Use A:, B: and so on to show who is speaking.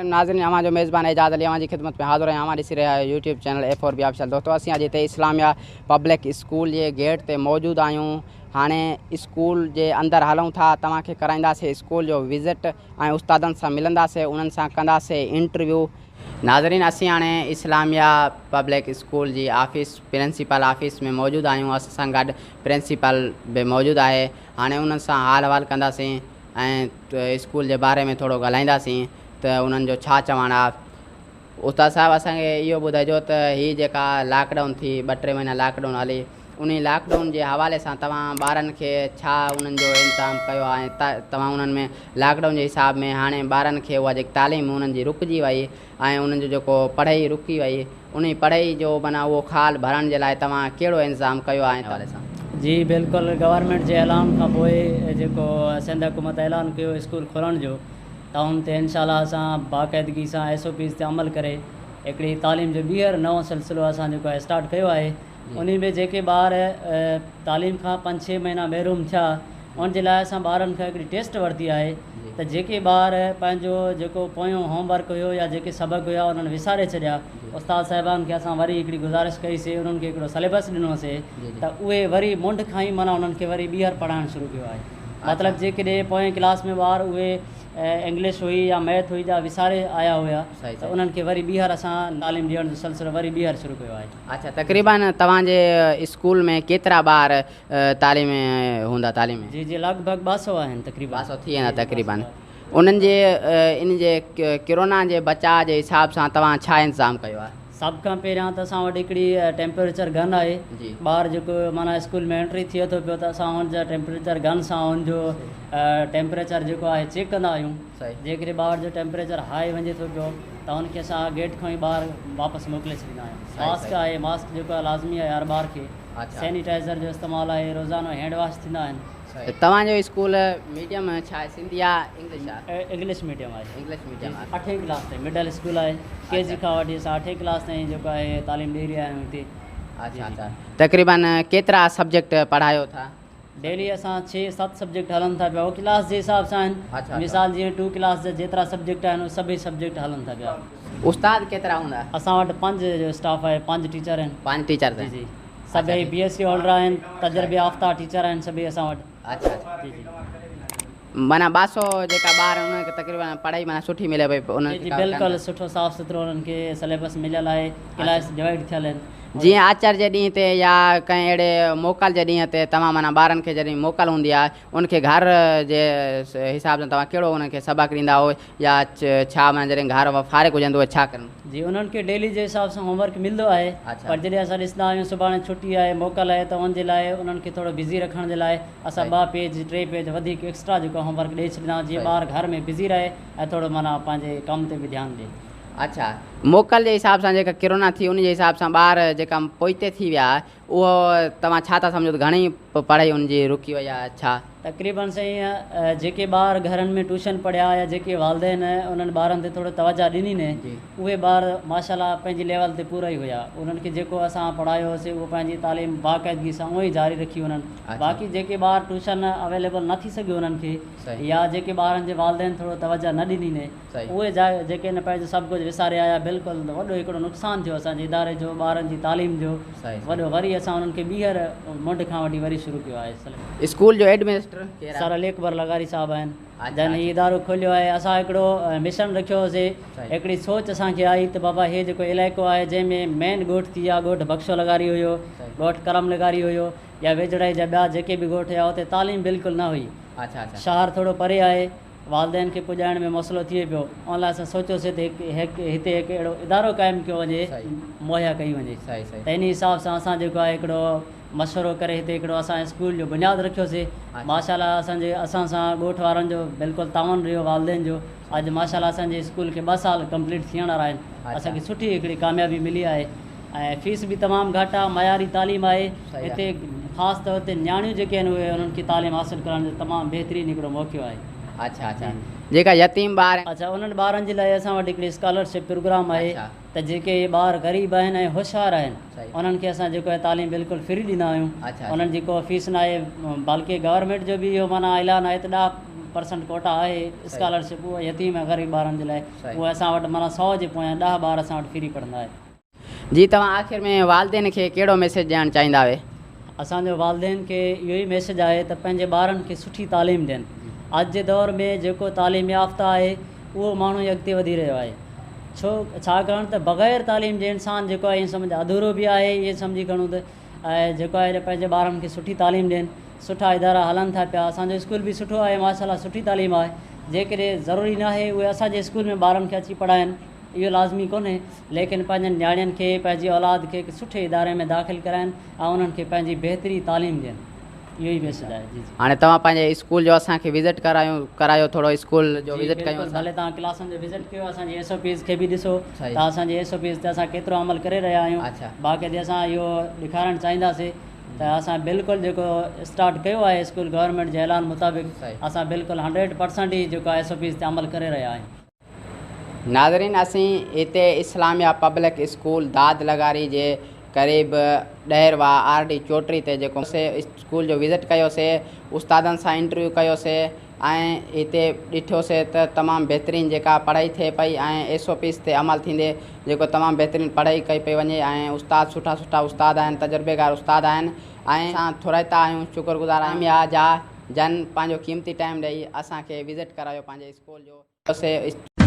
A: नाज़रीन हमारा जो मेज़बान एजाज अली हमारी खिदमत में हाज़िर है। हमारे इसी यूट्यूब चैनल A4B ऑफिशियल दोस्तों असीं अॼु हिते इस्लामिया पब्लिक स्कूल जे गेट ते मौजूद आहियूं। हाणे स्कूल जे अंदरि हलूं था, तव्हांखे कराईंदासीं स्कूल जो विज़िट ऐं उस्तादनि सां मिलंदासीं, उन्हनि सां कंदासीं इंटरव्यू। नाज़रीन असीं हाणे इस्लामिया पब्लिक स्कूल जी ऑफिस प्रिंसिपल ऑफिस में मौजूद आहियूं। असां सां गॾु प्रिंसिपल बि मौजूदु आहे। हाणे उन्हनि सां हाल अहवाल कंदासीं ऐं स्कूल जे बारे में थोरो ॻाल्हाईंदासीं त उन्हनि जो छा चवणु आहे। उस्ताद साहिबु असांखे इहो ॿुधाइजो त हीअ जेका लॉकडाउन थी 2-3 महीना लॉकडाउन हली, उन लॉकडाउन जे हवाले सां तव्हां ॿारनि खे छा उन्हनि जो इंतज़ाम कयो आहे ऐं तव्हां उन्हनि में लॉकडाउन जे हिसाब में हाणे ॿारनि खे उहा जेकी तालीम उन्हनि जी रुकिजी वई ऐं उन्हनि जो जेको पढ़ाई रुकी वई, उन पढ़ाई जो माना उहो खाल भरण जे लाइ तव्हां कहिड़ो इंतज़ाम कयो आहे हवाले सां?
B: जी बिल्कुलु, गवर्नमेंट जे ऐलान खां पोइ जेको सिंध हुकूमत ऐलान कयो स्कूल खोलण जो, त उन ते इनशाअल्लाह असां बाक़ाइदगी सां SOPs ते अमल करे हिकिड़ी तालीम जो ॿीहर नओं सिलसिलो असां जेको आहे स्टार्ट कयो आहे। उन में जेके ॿार तालीम खां 5-6 महीना महरूम थिया, उनजे लाइ असां ॿारनि खां हिकिड़ी टेस्ट वरिती आहे त जेके ॿार पंहिंजो जेको पोयों होमवर्क हुयो या जेके सबक़ हुया उन्हनि विसारे छॾिया, उस्ताद साहिबान खे असां वरी हिकिड़ी गुज़ारिश कईसीं, उन्हनि खे हिकिड़ो सिलेबस ॾिनोसीं त उहे वरी मुंड खां ई माना उन्हनि खे वरी ॿीहर पढ़ाइणु शुरू कयो आहे। मतिलबु जेकॾहिं पोएं क्लास में ॿार उहे इंग्लिश हुई या मैथ हुई जा विसारे आया हुया त उन्हनि खे वरी ॿीहर असां तालीम ॾियण जो सिलसिलो वरी ॿीहर शुरू कयो आहे।
A: अच्छा, तक़रीबन तव्हांजे स्कूल में केतिरा ॿार तालीम हूंदा? तालीम
B: जी जी लॻभॻि 200 आहिनि, तक़रीबन
A: 200 थी वेंदा तक़रीबन। उन्हनि जे इन जे कोरोना जे बचाव जे हिसाब सां तव्हां छा इंतज़ाम कयो आहे?
B: सभ खां पहिरियां त असां वटि हिकिड़ी टेम्परेचर गन आहे। ॿार जेको माना स्कूल में एंट्री थिए थो पियो त असां हुनजा टेम्परेचर गन सां हुनजो टेम्परेचर जेको आहे चेक कंदा आहियूं। जेकॾहिं ॿार जो टेम्परेचर हाई वञे थो पियो त हुनखे असां गेट खां ई ॿार वापसि मोकिले छॾींदा आहियूं। मास्क आहे, मास्क जेको आहे लाज़मी आहे हर ॿार खे। सैनिटाइज़र जो इस्तेमालु आहे, रोज़ानो हैंड वॉश थींदा आहिनि।
A: तव्हांजो स्कूल मीडियम छा आहे, सिंधी या इंग्लिश आहे?
B: इंग्लिश मीडियम आहे।
A: इंग्लिश मीडियम आहे।
B: 8वीं क्लास ताईं मिडल स्कूल आहे। KG खां वठी असां 8वीं क्लास ताईं जेको आहे तालीम ॾेई रहिया आहियूं हिते।
A: अच्छा अच्छा, तक़रीबन केतिरा सब्जेक्ट पढ़ायो था?
B: डेली असां 6-7 सब्जेक्ट हलनि था पिया, उहो क्लास जे हिसाब सां आहिनि। मिसाल जीअं 2 क्लास जा जेतिरा सब्जेक्ट आहिनि उहे सभई सब्जेक्ट हलनि था पिया।
A: उस्ताद केतिरा हूंदा?
B: असां वटि 5 जो स्टाफ आहे, 5 टीचर आहिनि। 5
A: टीचर?
B: जी जी, सभई BSc होल्डर आहिनि, तजुर्बे याफ़्ता टीचर आहिनि सभई असां वटि।
A: अच्छा अच्छा जी जी, माना 200 जेका ॿार उन्हनि खे तक़रीबन पढ़ाई माना सुठी मिले पई? उन्हनि
B: जी बिल्कुलु सुठो साफ़ु सुथिरो उन्हनि खे सिलेबस मिलियल आहे, क्लास डिवाइड थियल आहिनि।
A: जीअं आचार्य जे ॾींहं ते या कंहिं अहिड़े मोकल जे ॾींहं ते तव्हां माना ॿारनि खे जॾहिं मोकल हूंदी आहे उनखे घर जे हिसाब सां तव्हां कहिड़ो उन्हनि खे सबक़ु ॾींदा हो या छा माना जॾहिं घर फारिग हुजंदो आहे छा कनि?
B: जी उन्हनि खे डेली जे हिसाब सां होमवर्क मिलंदो आहे, पर जॾहिं असां ॾिसंदा आहियूं सुभाणे छुटी आहे, मोकल आहे, त उनजे लाइ उन्हनि खे थोरो बिज़ी रखण जे लाइ असां 2 पेज 3 पेज वधीक एक्स्ट्रा जेको होमवर्क ॾेई छॾींदा आहियूं, जीअं ॿार घर में बिज़ी रहे ऐं थोरो माना पंहिंजे कम ते बि ध्यानु ॾिए।
A: अच्छा, मोकल जे हिसाब सां जेका कोरोना थी उन जे हिसाब सां ॿार जेका पोइते थी विया उहो तव्हां छा था सम्झो त घणी पढ़ाई उनजी रुकी वई आहे छा?
B: तक़रीबन साईं जेके ॿार घरनि में ट्यूशन पढ़िया या जेके वालदेन उन्हनि ॿारनि ते थोरो तवजा ॾिनी ने, उहे ॿार माशाल्लाह पंहिंजी लेवल ते पूरा ई हुया। उन्हनि खे जेको असां पढ़ायोसीं उहो पंहिंजी तालीम बाक़ाइदगी सां उहो ई जारी रखी उन्हनि। बाक़ी जेके ॿार ट्यूशन अवेलेबल न थी सघियो उन्हनि खे या जेके ॿारनि जे वालदेन थोरो तवजा न ॾिनी ने, उहे जेके न पंहिंजो सभु कुझु विसारे आया, बिल्कुलु वॾो हिकिड़ो नुक़सानु थियो असांजे इदारे जो, ॿारनि जी तालीम जो वॾो। वरी असां उन्हनि खे ॿीहर मुंड खां वठी वरी शुरू कयो आहे।
A: स्कूल जो एडमिनिस्ट्रेटर
B: सर अलीकबर लघारी साहब आहिनि, जन हीउ इदारो खोलियो आहे। असां हिकिड़ो मिशन रखियो होसीं, हिकिड़ी सोच असांखे आई त बाबा हे जेको इलाइक़ो आहे जंहिंमें मेन ॻोठ थी विया, ॻोठ बख्शो लघारी हुयो, ॻोठ करम लघारी हुयो या वेझड़ाई जा ॿिया जेके बि ॻोठ हुया, हुते तालीम बिल्कुलु न हुई। शहर थोरो परे आहे, वालदेन खे पुॼाइण में मसइलो थिए पियो। उन लाइ असां सोचियोसीं त हिते हिकु अहिड़ो इदारो क़ाइमु कयो वञे, मुहैया कई वञे। त इन हिसाब सां असां जेको आहे हिकिड़ो मशवरो करे हिते हिकिड़ो असां स्कूल जो बुनियादु रखियोसीं। माशाल्लाह असां सां ॻोठ वारनि जो बिल्कुलु तावन रहियो, वालदेन जो। अॼु माशाल्लाह असांजे स्कूल खे 2 साल कंप्लीट थियण वारा आहिनि। असांखे सुठी हिकिड़ी कामयाबी मिली आहे ऐं फीस बि तमामु घटि आहे, मयारी तालीम आहे हिते। ख़ासि तौर ते नियाणियूं जेके आहिनि उहे उन्हनि खे तालीम हासिलु करण जो तमामु बहितरीनु हिकिड़ो मौक़ो आहे।
A: अच्छा अच्छा, जेका यतीम ॿार? अच्छा,
B: उन्हनि ॿारनि जे लाइ असां वटि हिकिड़ी स्कॉलरशिप प्रोग्राम आहे त जेके ॿार ग़रीब आहिनि ऐं होशियारु आहिनि उन्हनि खे असां जेको आहे तालीम बिल्कुलु फ्री ॾींदा आहियूं। उन्हनि जी को फीस न आहे, बल्कि गवर्नमेंट जो बि इहो माना ऐलान आहे त 50% कोटा आहे स्कॉलरशिप उहा यतीम ऐं ग़रीब ॿारनि जे लाइ उहा असां वटि माना 100 जे पोयां 10 ॿार असां वटि फ्री पढ़ंदा आहे।
A: जी तव्हां आख़िर में वालदेन खे कहिड़ो मैसेज ॾियणु चाहींदा हुए?
B: असांजो वालदेन खे इहो ई मैसेज आहे त पंहिंजे ॿारनि खे सुठी तालीम ॾियनि। अॼु जे दौर में जेको तालीम याफ़्ता आहे उहो माण्हू ई अॻिते वधी रहियो आहे। छाकाणि त बग़ैर तालीम जे इंसानु जेको आहे ईअं सम्झ अधूरो बि आहे, इहे सम्झी खणूं त ऐं जेको आहे पंहिंजे ॿारनि खे सुठी तालीम ॾियनि। सुठा इदारा हलनि था पिया, असांजो स्कूल बि सुठो आहे माशाल्लाह, सुठी तालीम आहे। जेकॾहिं ज़रूरी न आहे उहे असांजे स्कूल में ॿारनि खे अची पढ़ाइनि, इहो लाज़मी कोन्हे, लेकिन पंहिंजनि न्याणियुनि खे पंहिंजी औलाद खे सुठे इदारे में दाख़िल कराइनि ऐं उन्हनि खे पंहिंजी बहितरी तालीम ॾियनि। इहो ई मैसेज आहे। जी
A: हाणे तव्हां पंहिंजे स्कूल जो असांखे विज़िट करायो थोरो स्कूल जो विज़िट कयूं।
B: भले तव्हां क्लासनि जो विज़िट कयो, असांजी SOPs खे बि ॾिसो त असांजे SOPs ते असां केतिरो अमल करे रहिया आहियूं। बाक़ी असां इहो ॾेखारणु चाहींदासीं त असां बिल्कुलु जेको स्टार्ट कयो आहे स्कूल गवर्नमेंट जे ऐलान मुताबिक़ असां बिल्कुलु 100% ई जेको आहे SOPs ते अमल करे रहिया आहियूं।
A: नाज़रीन, असीं हिते इस्लामिया पब्लिक स्कूल दाद लगारी जे क़रीब 10 RD चोटरी ते जेको स्कूल जो विज़िट कयोसीं, उस्तादनि सां इंटरव्यू कयोसीं ऐं हिते ॾिठोसीं त तमामु बहितरीनु जेका पढ़ाई थिए पई ऐं SOPs ते अमल थींदे जेको तमामु बहितरीनु पढ़ाई कई पई वञे ऐं उस्ताद सुठा उस्ताद आहिनि, तजुर्बेकार उस्ताद आहिनि ऐं असां थोराइता आहियूं, शुक्रगुज़ार आहियूं जन पंहिंजो क़ीमती टाइम ॾेई असांखे विज़िट करायो पंहिंजे स्कूल जो।